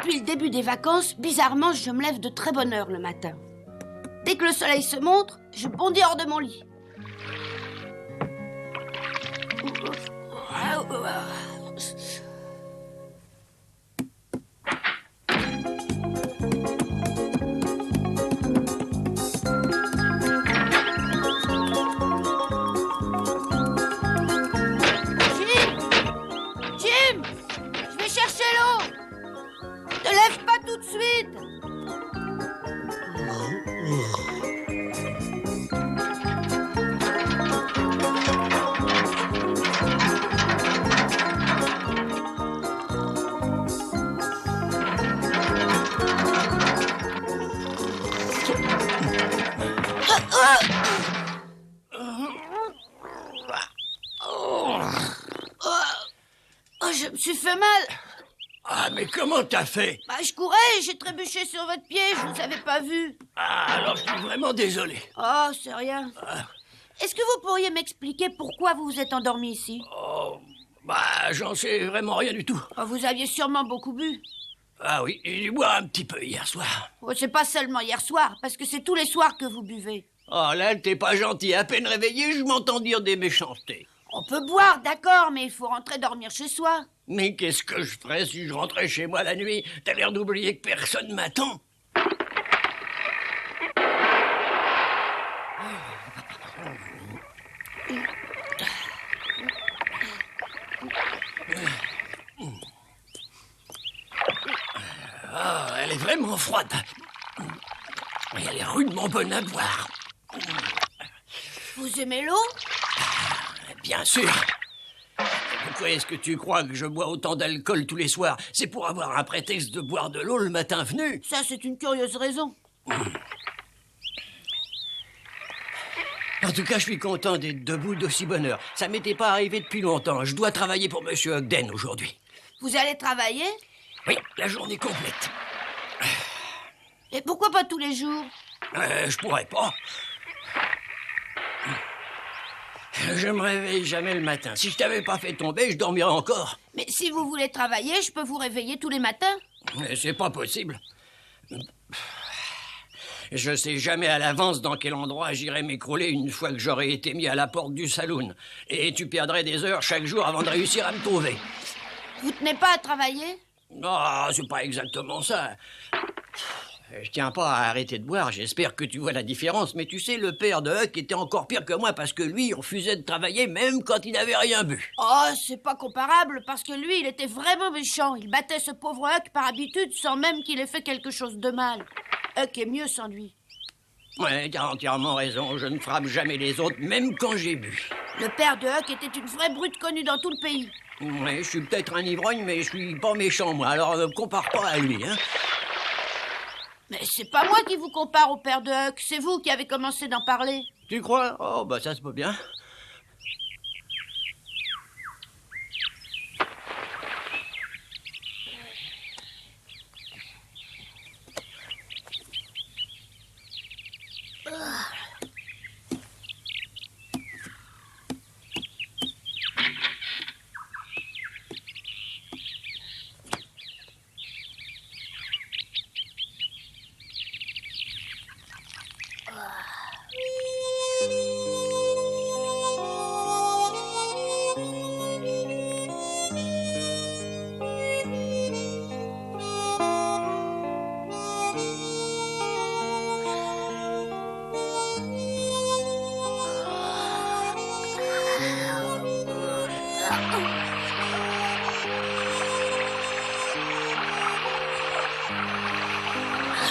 Depuis le début des vacances, bizarrement, je me lève de très bonne heure le matin. Dès que le soleil se montre, je bondis hors de mon lit. Jim, je vais chercher l'eau. Ne lève pas tout de suite. Oh, je me suis fait mal. Ah, mais comment t'as fait? Bah, je courais et j'ai trébuché sur votre pied, je vous avais pas vu. Ah, alors je suis vraiment désolé. Oh, c'est rien. Est-ce que vous pourriez m'expliquer pourquoi vous vous êtes endormi ici? Oh, bah, j'en sais vraiment rien du tout. Oh, vous aviez sûrement beaucoup bu. Ah oui, j'ai dû boire un petit peu hier soir. Oh, c'est pas seulement hier soir, parce que c'est tous les soirs que vous buvez. Oh là, t'es pas gentil. À peine réveillé, je m'entends dire des méchancetés. On peut boire, d'accord, mais il faut rentrer dormir chez soi. Mais qu'est-ce que je ferais si je rentrais chez moi la nuit? T'as l'air d'oublier que personne m'attend. Ah, elle est vraiment froide. Et elle est rudement bonne à boire. Vous aimez l'eau? Bien sûr. Pourquoi est-ce que tu crois que je bois autant d'alcool tous les soirs? C'est pour avoir un prétexte de boire de l'eau le matin venu. Ça, c'est une curieuse raison. En tout cas, je suis content d'être debout d'aussi bonne heure. Ça m'était pas arrivé depuis longtemps. Je dois travailler pour Monsieur Ogden aujourd'hui. Vous allez travailler? Oui, la journée complète. Et pourquoi pas tous les jours? Je pourrais pas. Je me réveille jamais le matin. Si je t'avais pas fait tomber, je dormirais encore. Mais si vous voulez travailler, je peux vous réveiller tous les matins. Mais c'est pas possible. Je sais jamais à l'avance dans quel endroit j'irai m'écrouler une fois que j'aurai été mis à la porte du saloon. Et tu perdrais des heures chaque jour avant de réussir à me trouver. Vous tenez pas à travailler? Non, c'est pas exactement ça. Je tiens pas à arrêter de boire, j'espère que tu vois la différence. Mais tu sais, le père de Huck était encore pire que moi parce que lui, on refusait de travailler même quand il n'avait rien bu. Oh, c'est pas comparable, parce que lui, il était vraiment méchant. Il battait ce pauvre Huck par habitude, sans même qu'il ait fait quelque chose de mal. Huck est mieux sans lui. Ouais, t'as entièrement raison, je ne frappe jamais les autres, même quand j'ai bu. Le père de Huck était une vraie brute connue dans tout le pays. Ouais, je suis peut-être un ivrogne, mais je suis pas méchant, moi, alors ne me compare pas à lui, hein. Mais c'est pas moi qui vous compare au père de Huck, c'est vous qui avez commencé d'en parler. Tu crois? Oh, bah ça se peut bien.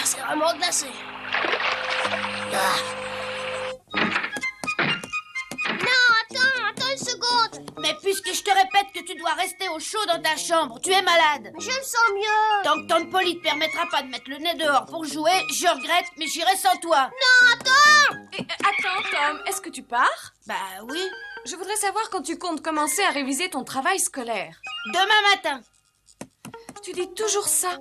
C'est vraiment glacé. Non, attends une seconde. Mais puisque je te répète que tu dois rester au chaud dans ta chambre, tu es malade. Je me sens mieux. Tant que Tante Polly te permettra pas de mettre le nez dehors pour jouer, je regrette, mais j'irai sans toi. Non, attends. Attends, Tom, est-ce que tu pars? Bah oui, Je voudrais savoir quand tu comptes commencer à réviser ton travail scolaire. demain matin. Tu dis toujours ça.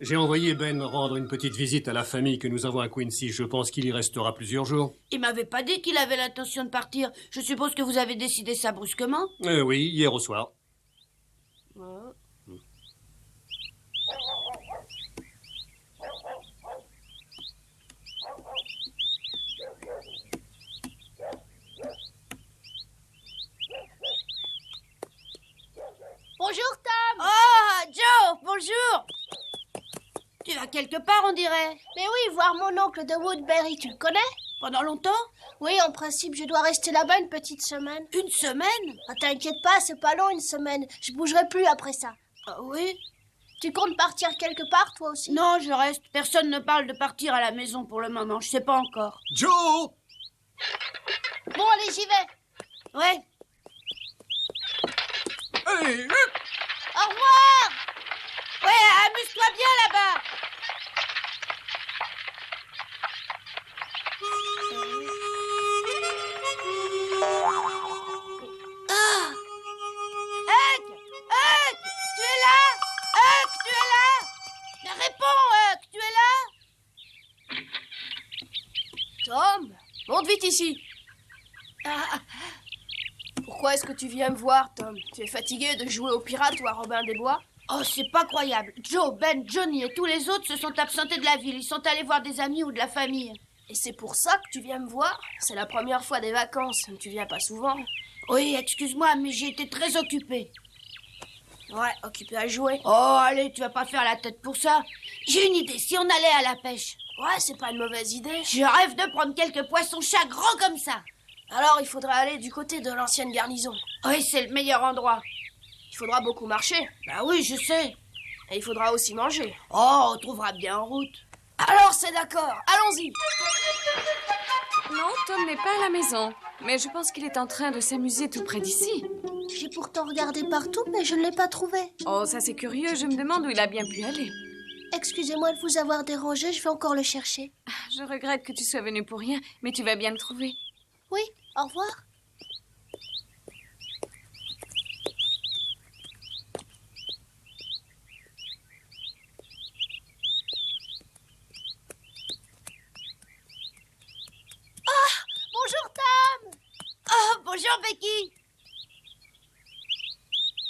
J'ai envoyé Ben rendre une petite visite à la famille que nous avons à Quincy. Je pense qu'il y restera plusieurs jours. Il m'avait pas dit qu'il avait l'intention de partir. Je suppose que vous avez décidé ça brusquement. Oui, hier au soir. Bonjour, Tom. Oh, Joe, bonjour. Tu vas quelque part, on dirait. Mais oui, voir mon oncle de Woodbury, tu le connais? Pendant longtemps? Oui, en principe, je dois rester là-bas une petite semaine. Une semaine? Ah, t'inquiète pas, c'est pas long une semaine. Je bougerai plus après ça. Ah oui? Tu comptes partir quelque part, toi aussi? Non, je reste. Personne ne parle de partir à la maison pour le moment. Je sais pas encore. Joe! Bon, allez, j'y vais. Ouais. Hey, Au revoir. Ouais, amuse-toi bien là-bas. Ah! Huck! Huck! Tu es là? Huck, tu es là? Mais réponds, Huck, tu es là? Tom, monte vite ici. Ah, Pourquoi est-ce que tu viens me voir, Tom? Tu es fatigué de jouer au pirate ou à Robin des Bois? oh, c'est pas croyable. Joe, Ben, Johnny et tous les autres se sont absentés de la ville. Ils sont allés voir des amis ou de la famille. Et c'est pour ça que tu viens me voir? C'est la première fois des vacances, tu viens pas souvent. Oui, excuse-moi, mais j'ai été très occupée. Ouais, occupé à jouer. Oh, allez, tu vas pas faire la tête pour ça. J'ai une idée, si on allait à la pêche. Ouais, c'est pas une mauvaise idée. Je rêve de prendre quelques poissons-chats grands comme ça. Alors, il faudra aller du côté de l'ancienne garnison. Oui, c'est le meilleur endroit. Il faudra beaucoup marcher. Bah oui, je sais. Et il faudra aussi manger. Oh, on trouvera bien en route. Alors, c'est d'accord. Allons-y. Non, Tom n'est pas à la maison. Mais je pense qu'il est en train de s'amuser tout près d'ici. J'ai pourtant regardé partout, mais je ne l'ai pas trouvé. Oh, ça c'est curieux. Je me demande où il a bien pu aller. Excusez-moi de vous avoir dérangé, je vais encore le chercher. Je regrette que tu sois venu pour rien, mais tu vas bien le trouver. Oui, au revoir. Bonjour, Tom. Oh, bonjour, Becky.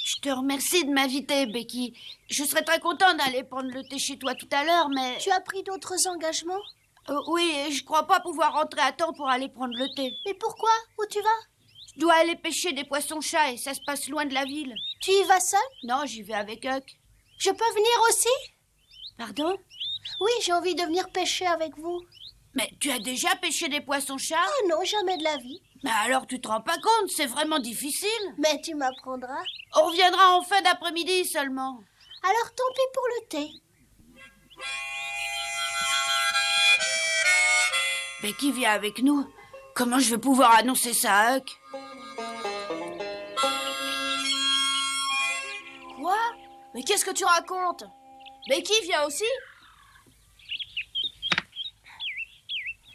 Je te remercie de m'inviter, Becky. Je serais très content d'aller prendre le thé chez toi tout à l'heure, mais... Tu as pris d'autres engagements? Oui, et je crois pas pouvoir rentrer à temps pour aller prendre le thé. Mais pourquoi? Où tu vas? Je dois aller pêcher des poissons-chats et ça se passe loin de la ville. Tu y vas seul? Non, j'y vais avec Huck. Je peux venir aussi? Pardon? Oui, j'ai envie de venir pêcher avec vous. Mais tu as déjà pêché des poissons-chats? Ah non, jamais de la vie. Mais alors tu te rends pas compte, c'est vraiment difficile. Mais tu m'apprendras. On reviendra en fin d'après-midi seulement. Alors tant pis pour le thé. Becky vient avec nous. Comment je vais pouvoir annoncer ça à Huck? Quoi? Mais qu'est-ce que tu racontes? Becky vient aussi?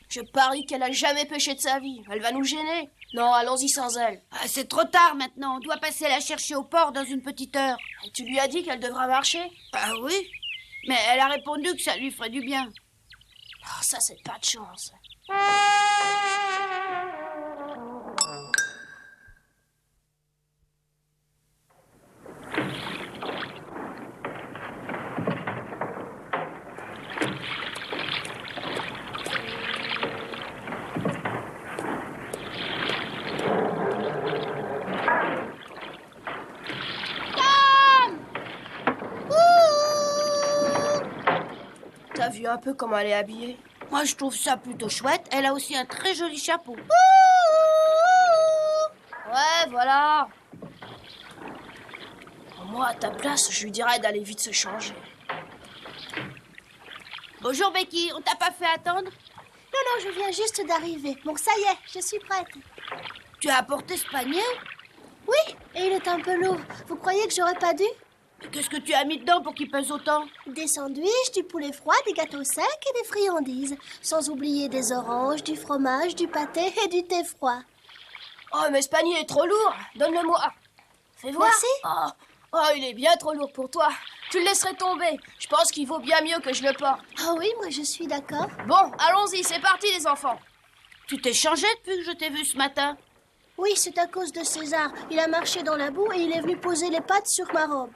Je parie qu'elle a jamais pêché de sa vie. Elle va nous gêner. Non, allons-y sans elle. Ah, c'est trop tard maintenant. On doit passer la chercher au port dans une petite heure. Et tu lui as dit qu'elle devra marcher? Ah oui? Mais elle a répondu que ça lui ferait du bien. Oh, ça, c'est pas de chance. T'as vu un peu comment elle est habillée? Moi, je trouve ça plutôt chouette. Elle a aussi un très joli chapeau. Ouais, voilà. Moi, à ta place, je lui dirais d'aller vite se changer. Bonjour, Becky. On t'a pas fait attendre? Non, je viens juste d'arriver. Bon, ça y est, je suis prête. Tu as apporté ce panier? Oui, et il est un peu lourd. Vous croyez que j'aurais pas dû? Qu'est-ce que tu as mis dedans pour qu'il pèse autant? Des sandwichs, du poulet froid, des gâteaux secs et des friandises. Sans oublier des oranges, du fromage, du pâté et du thé froid. Oh, mais ce panier est trop lourd. Donne-le-moi. Fais voir. Merci. Oh, il est bien trop lourd pour toi. Tu le laisserais tomber. Je pense qu'il vaut bien mieux que je le porte. Ah oui, moi je suis d'accord. Bon, allons-y, c'est parti les enfants. Tu t'es changé depuis que je t'ai vu ce matin? Oui, c'est à cause de César. Il a marché dans la boue et il est venu poser les pattes sur ma robe.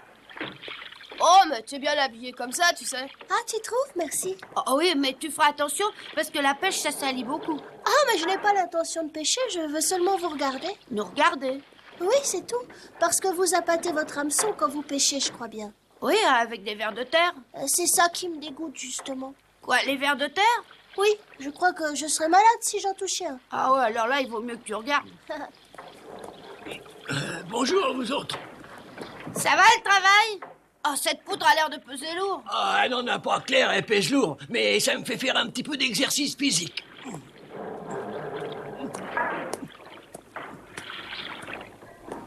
Oh, mais t'es bien habillé comme ça, tu sais. Ah, tu trouves? Merci. Oh oui, mais tu feras attention parce que la pêche, ça salit beaucoup. Ah, mais je n'ai pas l'intention de pêcher, je veux seulement vous regarder. Nous regarder. Oui, c'est tout. Parce que vous appâtez votre hameçon quand vous pêchez, je crois bien. Oui, avec des vers de terre. C'est ça qui me dégoûte, justement. Quoi, les vers de terre? Oui, je crois que je serais malade si j'en touchais un. Ah ouais, alors là, il vaut mieux que tu regardes. Bonjour, vous autres. Ça va, le travail? Oh, cette poutre a l'air de peser lourd. Ah, elle n'en a pas clair, elle pèse lourd, mais ça me fait faire un petit peu d'exercice physique.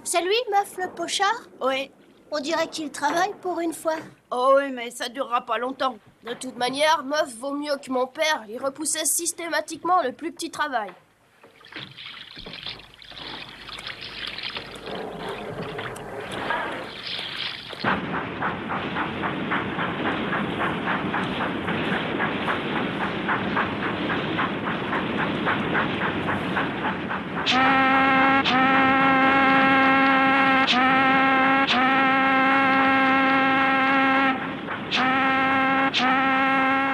C'est lui, Meuf le Pochard? Oui. On dirait qu'il travaille pour une fois. Oh oui, mais ça durera pas longtemps. De toute manière, Meuf vaut mieux que mon père. Il repoussait systématiquement le plus petit travail.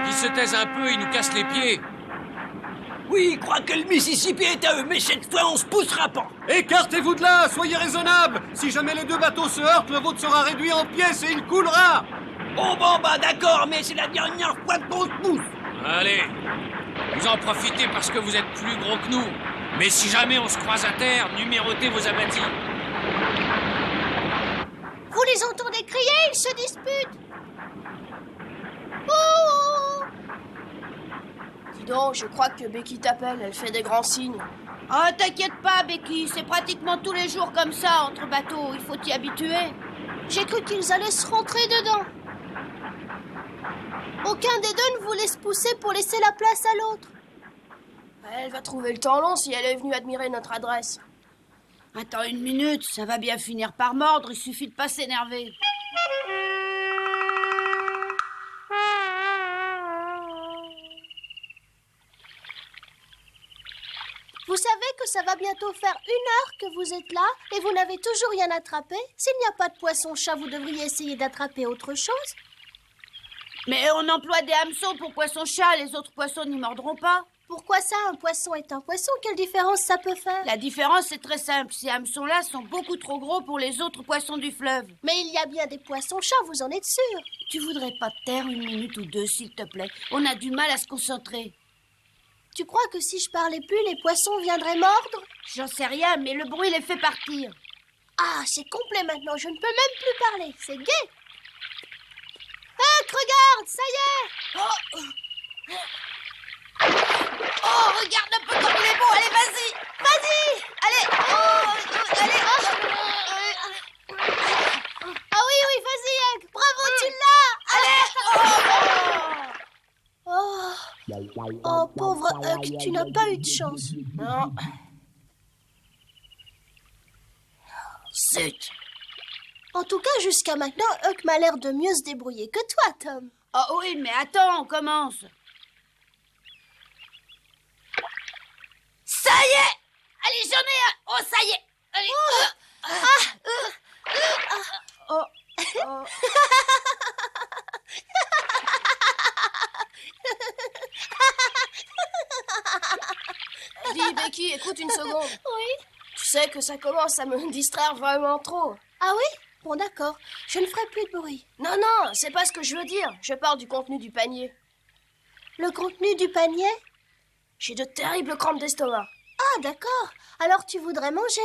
Qu'ils se taisent un peu, ils nous cassent les pieds. Oui, ils croient que le Mississippi est à eux, mais cette fois, on se poussera pas. Écartez-vous de là, soyez raisonnables. Si jamais les deux bateaux se heurtent, le vôtre sera réduit en pièces et il coulera. Bon, bah d'accord, mais c'est la dernière fois qu'on se pousse. Allez, vous en profitez parce que vous êtes plus gros que nous. Mais si jamais on se croise à terre, numérotez vos abattis. Vous les entendez crier, ils se disputent. Oh! Dis donc, je crois que Becky t'appelle. Elle fait des grands signes. Oh, t'inquiète pas, Becky, c'est pratiquement tous les jours comme ça entre bateaux. Il faut t'y habituer. J'ai cru qu'ils allaient se rentrer dedans. Aucun des deux ne voulait se pousser pour laisser la place à l'autre. Elle va trouver le temps long si elle est venue admirer notre adresse. Attends une minute, ça va bien finir par mordre, il suffit de pas s'énerver. Vous savez que ça va bientôt faire 1 heure que vous êtes là et vous n'avez toujours rien attrapé? S'il n'y a pas de poisson-chat, vous devriez essayer d'attraper autre chose. Mais on emploie des hameçons pour poisson-chat, les autres poissons n'y mordront pas. Pourquoi ça? Un poisson est un poisson. Quelle différence ça peut faire? La différence est très simple, ces hameçons-là sont beaucoup trop gros pour les autres poissons du fleuve. Mais il y a bien des poissons-chats, vous en êtes sûr? Tu voudrais pas te taire 1 minute ou 2, s'il te plaît? On a du mal à se concentrer. Tu crois que si je parlais plus, les poissons viendraient mordre? J'en sais rien, mais le bruit les fait partir. Ah, c'est complet maintenant, je ne peux même plus parler. C'est gai. Huck, regarde, ça y est! Oh, regarde un peu comme il est beau, allez, vas-y! Vas-y! Allez! Oh, allez! Ah oui, oui, vas-y, Huck! Bravo, tu l'as! Allez! Oh, pauvre Huck, tu n'as pas eu de chance. Non. Zut! En tout cas, jusqu'à maintenant, Huck m'a l'air de mieux se débrouiller que toi, Tom. Oh oui, mais attends, on commence. Ça y est! Allez, j'en ai un! Oh, ça y est! Allez! Dis, Becky, écoute une seconde. Oui. Tu sais que ça commence à me distraire vraiment trop. Ah oui? Bon, d'accord. Je ne ferai plus de bruit. Non, non, c'est pas ce que je veux dire. Je parle du contenu du panier. Le contenu du panier? J'ai de terribles crampes d'estomac. Ah, d'accord. Alors tu voudrais manger?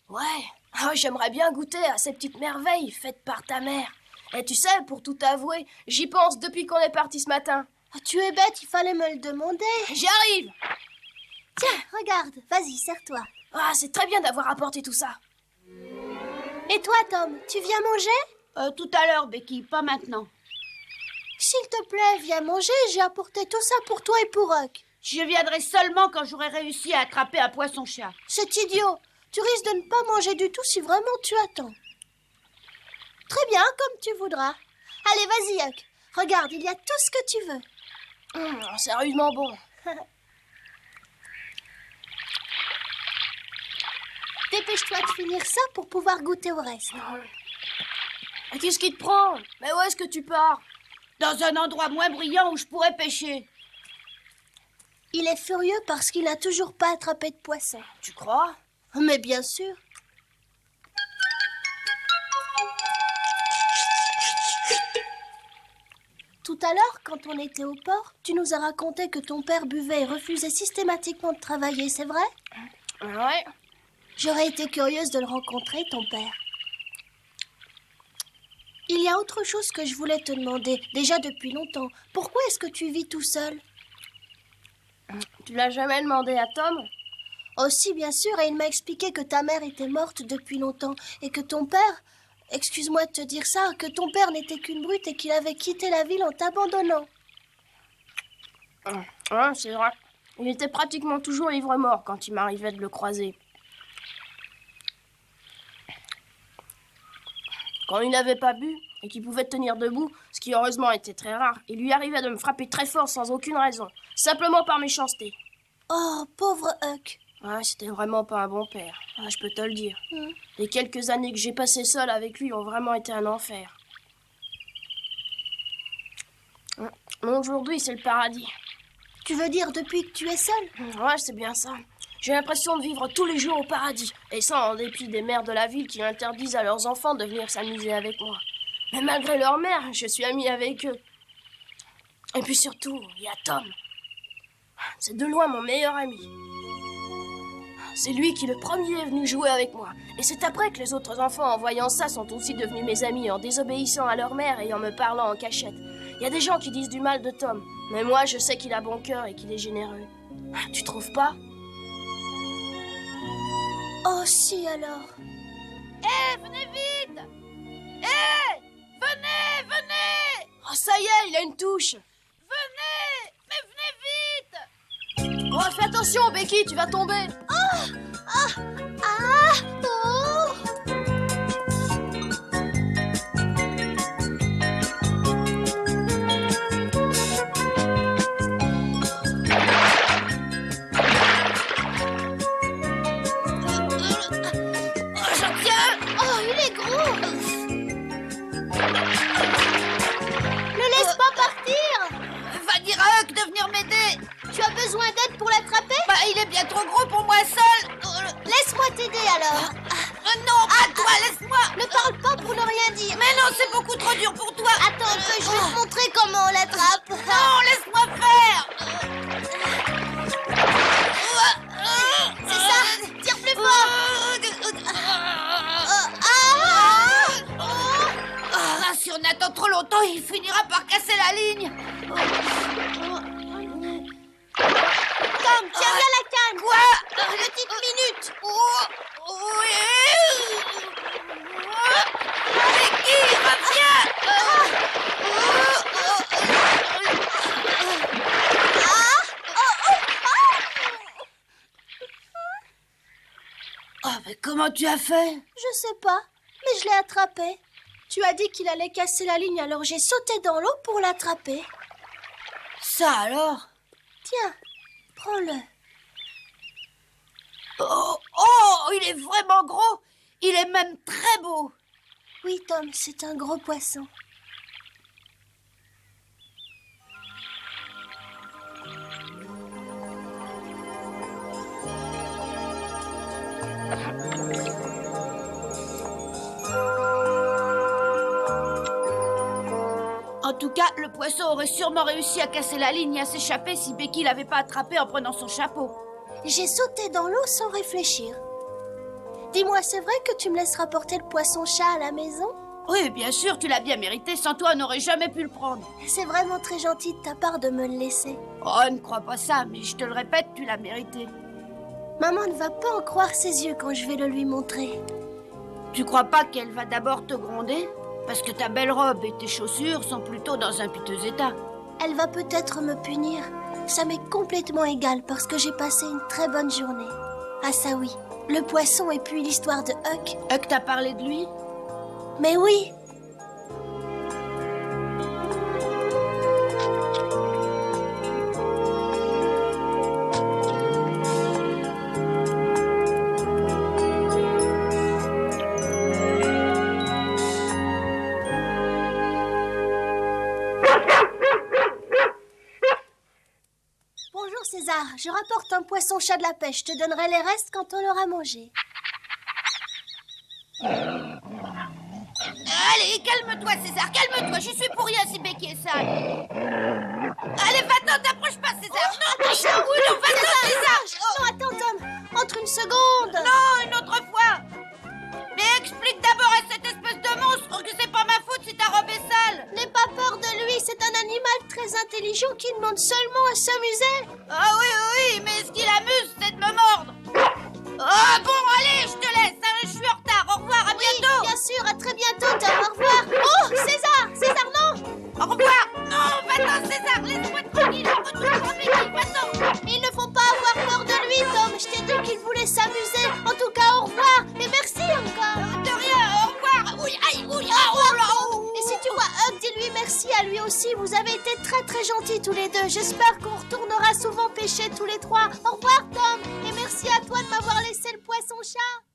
Ouais. Ah, j'aimerais bien goûter à ces petites merveilles faites par ta mère. Et tu sais, pour tout avouer, j'y pense depuis qu'on est parti ce matin. Ah, tu es bête, il fallait me le demander. J'y arrive. Tiens, regarde. Vas-y, serre-toi. Ah, c'est très bien d'avoir apporté tout ça. Et toi, Tom, tu viens manger? Tout à l'heure, Becky, pas maintenant. S'il te plaît, viens manger. J'ai apporté tout ça pour toi et pour Huck. Je viendrai seulement quand j'aurai réussi à attraper un poisson-chat. C'est idiot. Tu risques de ne pas manger du tout si vraiment tu attends. Très bien, comme tu voudras. Allez, vas-y, Huck. Regarde, il y a tout ce que tu veux. Sérieusement bon. Dépêche-toi de finir ça pour pouvoir goûter au reste. Mais qu'est-ce qui te prend? Mais où est-ce que tu pars? Dans un endroit moins brillant où je pourrais pêcher. Il est furieux parce qu'il n'a toujours pas attrapé de poisson. Tu crois? Mais bien sûr. Tout à l'heure, quand on était au port, tu nous as raconté que ton père buvait et refusait systématiquement de travailler, c'est vrai? Ouais. J'aurais été curieuse de le rencontrer, ton père. Il y a autre chose que je voulais te demander, déjà depuis longtemps. Pourquoi est-ce que tu vis tout seul? Tu l'as jamais demandé à Tom? Aussi, bien sûr, et il m'a expliqué que ta mère était morte depuis longtemps et que ton père, excuse-moi de te dire ça, que ton père n'était qu'une brute et qu'il avait quitté la ville en t'abandonnant. Ouais, c'est vrai. Il était pratiquement toujours ivre-mort quand il m'arrivait de le croiser. Quand il n'avait pas bu et qu'il pouvait tenir debout, ce qui heureusement était très rare, il lui arrivait de me frapper très fort sans aucune raison, simplement par méchanceté. Oh, pauvre Huck. Ouais, c'était vraiment pas un bon père, je peux te le dire. Mm. Les quelques années que j'ai passées seule avec lui ont vraiment été un enfer. Mais aujourd'hui, c'est le paradis. Tu veux dire depuis que tu es seul? Ouais, c'est bien ça. J'ai l'impression de vivre tous les jours au paradis, et ça en dépit des mères de la ville qui interdisent à leurs enfants de venir s'amuser avec moi. Mais malgré leur mère, je suis amie avec eux. Et puis surtout, il y a Tom. C'est de loin mon meilleur ami. C'est lui qui le premier est venu jouer avec moi. Et c'est après que les autres enfants, en voyant ça, sont aussi devenus mes amis en désobéissant à leur mère et en me parlant en cachette. Il y a des gens qui disent du mal de Tom, mais moi je sais qu'il a bon cœur et qu'il est généreux. Tu trouves pas? Oh, si alors. Venez vite! Venez, venez! Oh, ça y est, il a une touche. Venez! Mais venez vite! Oh, fais attention, Becky, tu vas tomber. Oh. Oh, il est gros. Ne laisse pas partir. Va dire à Huck de venir m'aider! Tu as besoin d'aide pour l'attraper? Bah, il est bien trop gros pour moi seul! Laisse-moi t'aider alors. Non, à toi, laisse-moi! Ne parle pas pour ne rien dire. Mais non, c'est beaucoup trop dur pour toi! Attends un peu, je vais te montrer comment on l'attrape. Non, laisse-moi faire! C'est ça, tire plus fort. Ah, si on attend trop longtemps, il finira par casser la ligne! Tom, tiens bien la canne. Quoi? Petite minute. Oui! Becky, reviens! Oh, mais comment tu as fait? Je sais pas, mais je l'ai attrapé. Tu as dit qu'il allait casser la ligne, alors j'ai sauté dans l'eau pour l'attraper. Ça alors? Tiens, prends-le. Oh, il est vraiment gros! Il est même très beau! Oui, Tom, c'est un gros poisson. En tout cas, le poisson aurait sûrement réussi à casser la ligne et à s'échapper si Becky l'avait pas attrapé en prenant son chapeau. J'ai sauté dans l'eau sans réfléchir. Dis-moi, c'est vrai que tu me laisseras porter le poisson-chat à la maison? Oui, bien sûr, tu l'as bien mérité. Sans toi, on n'aurait jamais pu le prendre. C'est vraiment très gentil de ta part de me le laisser. Oh, ne crois pas ça, mais je te le répète, tu l'as mérité. Maman ne va pas en croire ses yeux quand je vais le lui montrer. Tu crois pas qu'elle va d'abord te gronder? Parce que ta belle robe et tes chaussures sont plutôt dans un piteux état. Elle va peut-être me punir. Ça m'est complètement égal parce que j'ai passé une très bonne journée. Ah ça oui, le poisson et puis l'histoire de Huck. Huck t'a parlé de lui? Mais oui. Bonjour César, je rapporte un poisson-chat de la pêche. Je te donnerai les restes quand on l'aura mangé. Allez, Allez, calme-toi, César, calme-toi. J'y suis pour rien si Becky est sale. Allez, va-t'en, t'approche pas, César. Non, Attention. oui, non, va-t'en, César. Non, attends, Tom. Entre une seconde. Non, une autre fois. Mais explique d'abord à cette espèce de monstre que c'est pas ma faute si ta robe est sale. N'aie pas peur de lui, c'est un animal très intelligent qui demande seulement à s'amuser. Ah oui, mais ce qui l'amuse, c'est de me mordre. Ah bon, allez, je te laisse, hein, je suis en retard. Au revoir, à bientôt. Bien sûr, à très bientôt, Tom. Au revoir. Oh, César, non. Au revoir. Non, va-t'en, César, laisse-moi tranquille. Retourne, Becky, va-t'en. Il ne faut pas avoir peur de lui, Tom. Je t'ai dit qu'il voulait s'amuser. En tout cas, au revoir. Et merci encore. De rien, au revoir. Oui, aïe, oui, ah, oh là, oh. Et si tu vois Huck, dis-lui merci à lui aussi. Vous avez été très très gentils tous les deux. J'espère qu'on retournera souvent pêcher tous les trois. Au revoir, Tom. Et merci à toi de m'avoir laissé le poisson-chat.